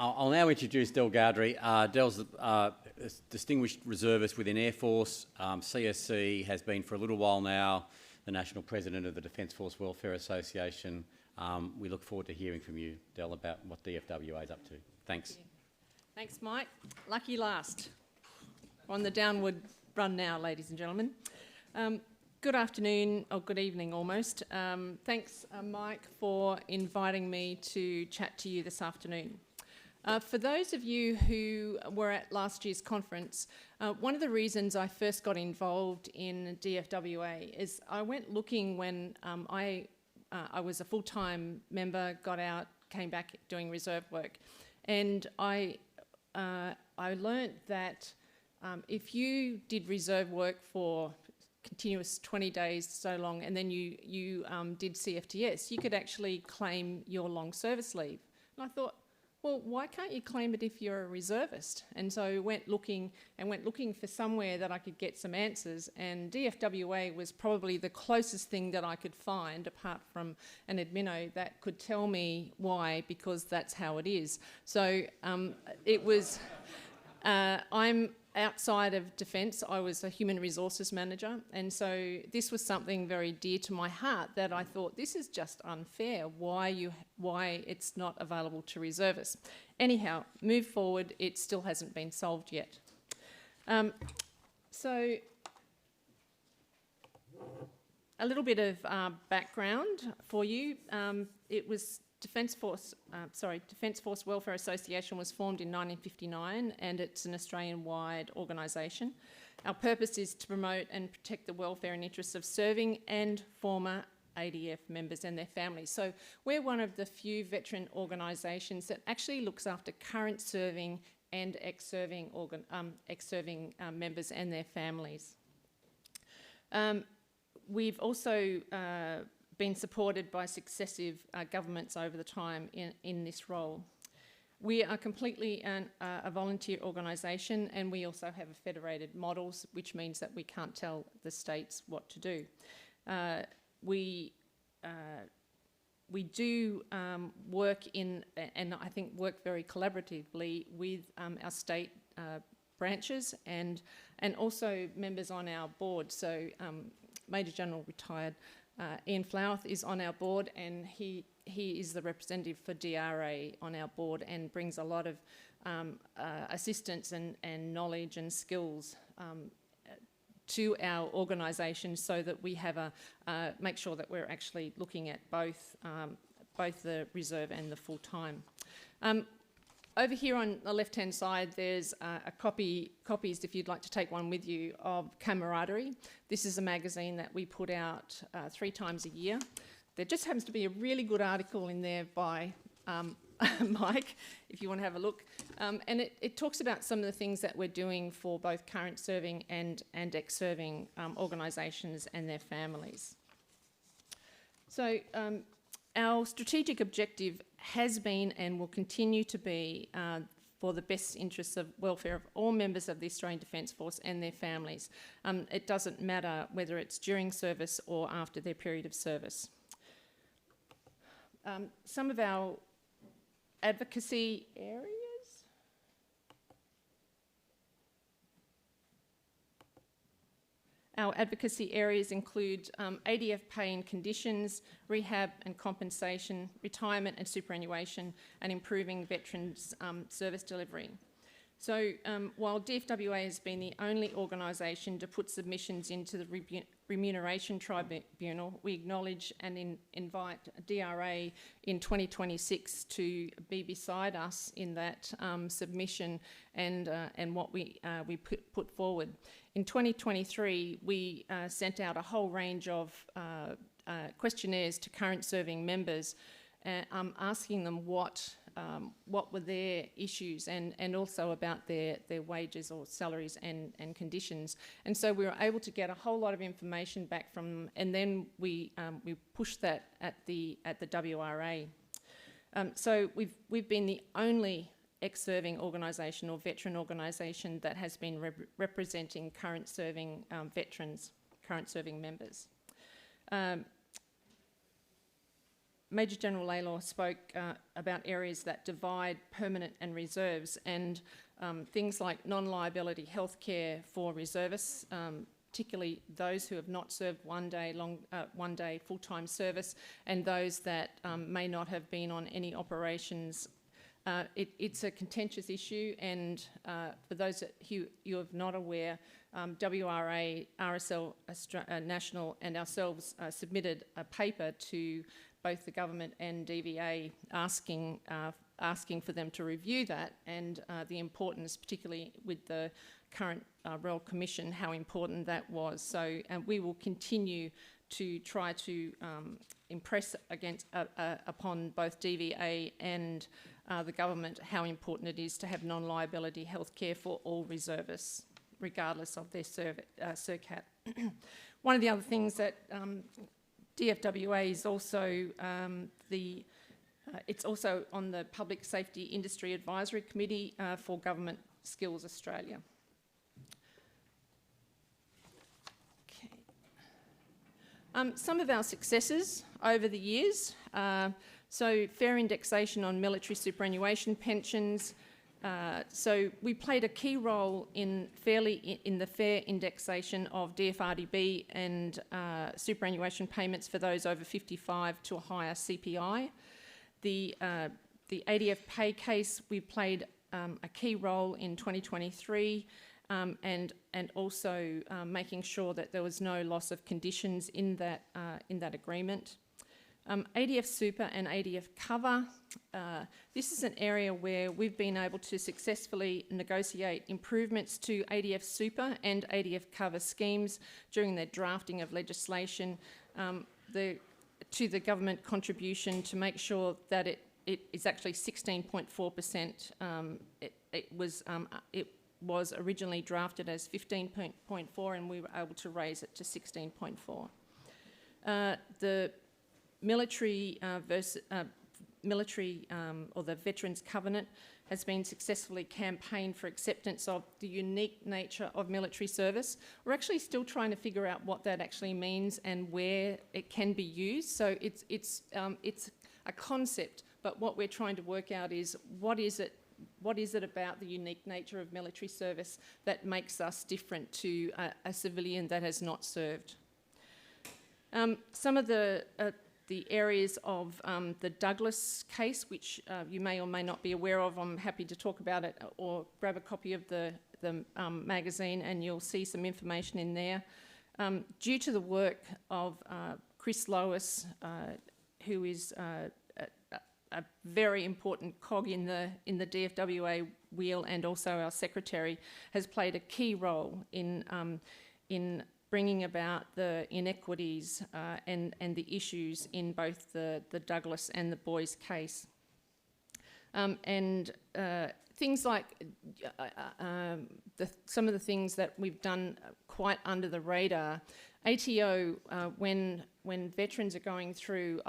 I'll now introduce Del Gardry. Del's a distinguished reservist within Air Force. CSC has been for a little while now the National President of the Defence Force Welfare Association. We look forward to hearing from you, Del, about what DFWA is up to. Thanks. Yeah. Thanks, Mike. Lucky last. On the downward run now, ladies and gentlemen. Good afternoon, or good evening almost. Thanks, Mike, for inviting me to chat to you this afternoon. For those of you who were at last year's conference, one of the reasons I first got involved in DFWA is I went looking when I was a full-time member, got out, came back doing reserve work, and I learnt that if you did reserve work for continuous 20 days so long, and then you did CFTS, you could actually claim your long service leave. And I thought, well, why can't you claim it if you're a reservist? And so I went looking for somewhere that I could get some answers, and DFWA was probably the closest thing that I could find, apart from an admino, that could tell me why, because that's how it is. So it was, I'm outside of defence. I was a human resources manager, and so this was something very dear to my heart that I thought, this is just unfair, why it's not available to reservists. Anyhow, move forward, it still hasn't been solved yet. So a little bit of background for you. It was Defence Force Welfare Association was formed in 1959, and it's an Australian-wide organisation. Our purpose is to promote and protect the welfare and interests of serving and former ADF members and their families. So we're one of the few veteran organisations that actually looks after current serving and ex-serving members and their families. We've also been supported by successive governments over the time in this role. We are completely a volunteer organisation, and we also have a federated models, which means that we can't tell the states what to do. We do work in, and I think work very collaboratively with our state branches and also members on our board. So Major General retired Ian Flowerth is on our board, and he is the representative for DRA on our board and brings a lot of assistance and knowledge and skills to our organisation, so that we have make sure that we're actually looking at both the reserve and the full-time. Over here on the left-hand side, there's copies, if you'd like to take one with you, of Camaraderie. This is a magazine that we put out 3 times a year. There just happens to be a really good article in there by Mike, if you want to have a look. And it talks about some of the things that we're doing for both current serving and ex-serving organisations and their families. So our strategic objective has been and will continue to be for the best interests of welfare of all members of the Australian Defence Force and their families. It doesn't matter whether it's during service or after their period of service. Some of our advocacy areas. Our advocacy areas include ADF pay and conditions, rehab and compensation, retirement and superannuation, and improving veterans' service delivery. So while DFWA has been the only organisation to put submissions into the Remuneration Tribunal, we acknowledge and invite DRA in 2026 to be beside us in that submission and what we put forward. In 2023, we sent out a whole range of questionnaires to current serving members, asking them what were their issues and also about their wages or salaries and conditions. And so we were able to get a whole lot of information back from them, and then we pushed that at the WRA. So we've been the only ex-serving organisation or veteran organisation that has been representing current serving veterans, current serving members. Major General Laylor spoke about areas that divide permanent and reserves, and things like non-liability healthcare for reservists, particularly those who have not served one day full-time service, and those that may not have been on any operations. It's a contentious issue, and for those who you are not aware, WRA, RSL National and ourselves submitted a paper to both the government and DVA asking for them to review that, and the importance, particularly with the current Royal Commission, how important that was. So we will continue to try to impress upon both DVA and the government how important it is to have non-liability healthcare for all reservists, regardless of their CERCAT. One of the other things that DFWA is also it's also on the Public Safety Industry Advisory Committee for Government Skills Australia. Okay. Some of our successes over the years. So fair indexation on military superannuation pensions. So we played a key role in the fair indexation of DFRDB and superannuation payments for those over 55 to a higher CPI. The ADF pay case, we played a key role in 2023, and also making sure that there was no loss of conditions in that agreement. ADF Super and ADF Cover, this is an area where we've been able to successfully negotiate improvements to ADF Super and ADF Cover schemes during the drafting of legislation to the government contribution to make sure that it is actually 16.4%. It was originally drafted as 15.4, and we were able to raise it to 16.4. The military or the Veterans Covenant has been successfully campaigned for acceptance of the unique nature of military service. We're actually still trying to figure out what that actually means and where it can be used. So it's a concept, but what we're trying to work out is what is it about the unique nature of military service that makes us different to a civilian that has not served. Some of the areas of the Douglas case, which you may or may not be aware of, I'm happy to talk about it, or grab a copy of the magazine and you'll see some information in there. Due to the work of Chris Lois, who is a very important cog in the DFWA wheel, and also our secretary, has played a key role in bringing about the inequities and the issues in both the Douglas and the Boys case. Things like some of the things that we've done quite under the radar. ATO, when veterans are going through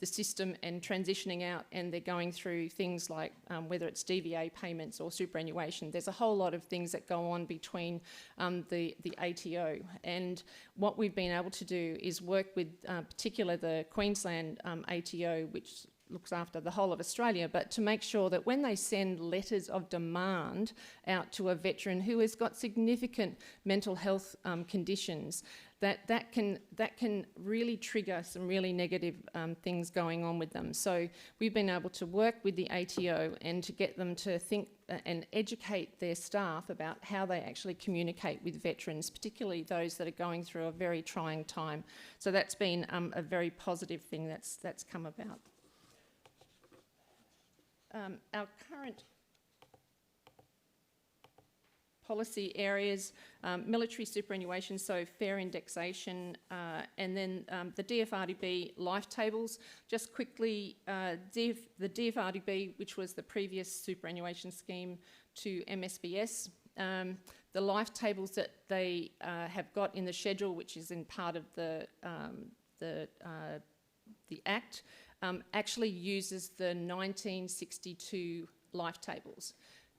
the system and transitioning out, and they're going through things like whether it's DVA payments or superannuation, there's a whole lot of things that go on between the ATO. And what we've been able to do is work with particularly the Queensland ATO, which looks after the whole of Australia, but to make sure that when they send letters of demand out to a veteran who has got significant mental health conditions, that can really trigger some really negative things going on with them. So we've been able to work with the ATO and to get them to think and educate their staff about how they actually communicate with veterans, particularly those that are going through a very trying time. So that's been a very positive thing that's come about. Our current policy areas, military superannuation, so fair indexation, and then the DFRDB life tables. Just quickly, the DFRDB, which was the previous superannuation scheme to MSBS, the life tables that they have got in the schedule, which is in part of the Act, actually uses the 1962 life tables.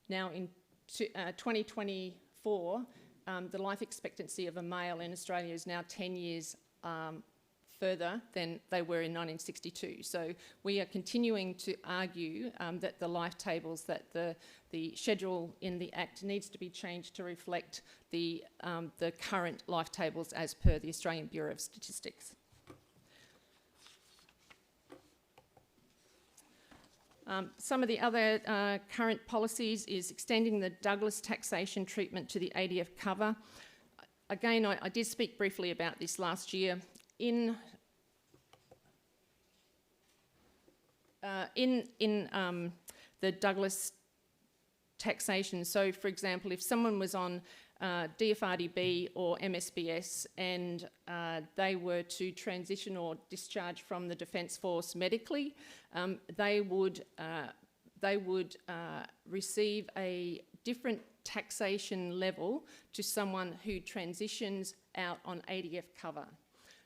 Now in 2024, the life expectancy of a male in Australia is now 10 years further than they were in 1962. So we are continuing to argue that the life tables, that the schedule in the Act needs to be changed to reflect the current life tables as per the Australian Bureau of Statistics. Some of the other current policies is extending the Douglas taxation treatment to the ADF cover. Again, I did speak briefly about this last year. In the Douglas taxation, so for example, if someone was on DFRDB or MSBS and they were to transition or discharge from the Defence Force medically, they would receive a different taxation level to someone who transitions out on ADF cover.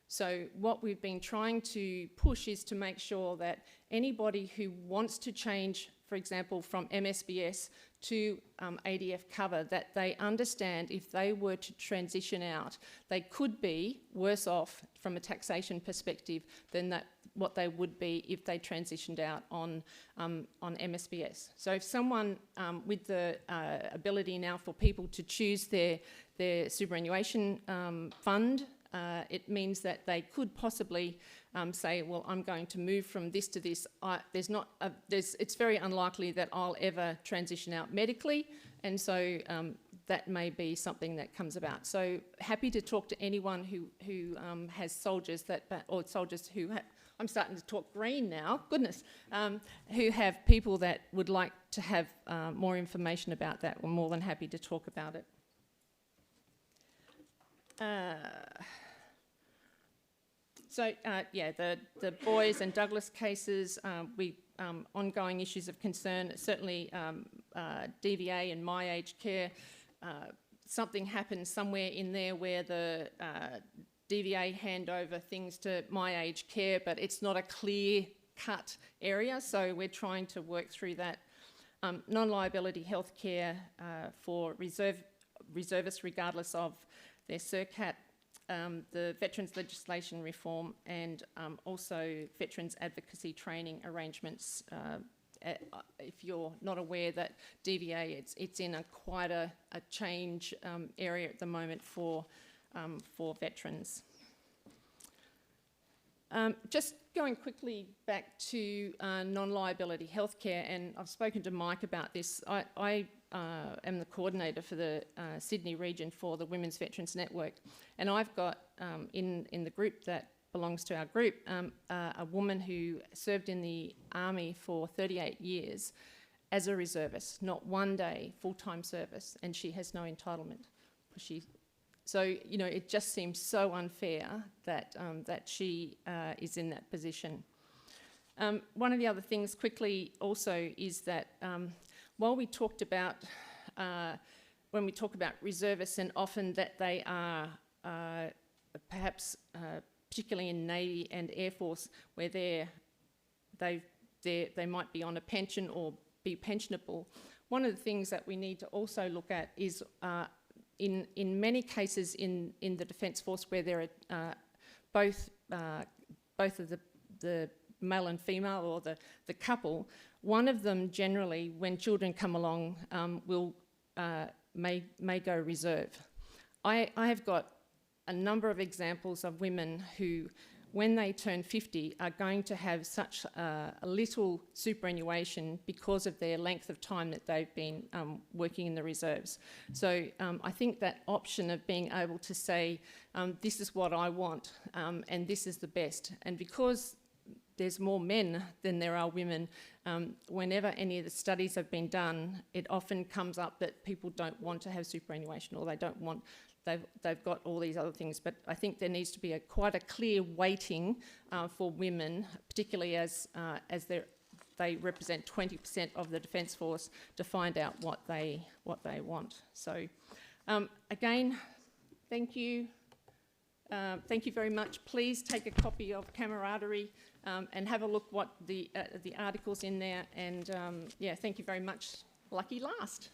So what we've been trying to push is to make sure that anybody who wants to change, for example, from MSBS to ADF cover, that they understand if they were to transition out, they could be worse off from a taxation perspective than what they would be if they transitioned out on MSBS. So if someone with the ability now for people to choose their superannuation fund, it means that they could possibly say, well, I'm going to move from this to this. It's very unlikely that I'll ever transition out medically, and so that may be something that comes about. So happy to talk to anyone who has soldiers or soldiers who I'm starting to talk green now, goodness, who have people that would like to have more information about that. We're more than happy to talk about it. The Boys and Douglas cases, ongoing issues of concern, certainly DVA and My Aged Care. Something happened somewhere in there where the DVA hand over things to My Aged Care, but it's not a clear-cut area, so we're trying to work through that. Non-liability healthcare for reservists regardless of their CERCAT. The veterans legislation reform, and also veterans advocacy training arrangements. If you're not aware that DVA, it's in quite a change area at the moment for veterans. Just going quickly back to non-liability healthcare, and I've spoken to Mike about this. I am the coordinator for the Sydney region for the Women's Veterans Network, and I've got in the group that belongs to our group a woman who served in the Army for 38 years as a reservist, not one day full-time service, and she has no entitlement. So, you know, it just seems so unfair that she is in that position. One of the other things quickly also is that while we talked about, when we talk about reservists, and often that they are perhaps, particularly in Navy and Air Force, where they might be on a pension or be pensionable, one of the things that we need to also look at is in many cases in the Defence Force where there are both of the male and female, or the couple, one of them generally, when children come along, may go reserve. I have got a number of examples of women who, when they turn 50, are going to have such a little superannuation because of their length of time that they've been working in the reserves. So I think that option of being able to say, this is what I want, and this is the best. And because there's more men than there are women, whenever any of the studies have been done, it often comes up that people don't want to have superannuation, or they don't want, they've got all these other things. But I think there needs to be quite a clear weighting for women, particularly as they represent 20% of the Defence Force, to find out what they want. So again, thank you. Thank you very much. Please take a copy of Camaraderie and have a look what the articles in there. And yeah, thank you very much. Lucky last.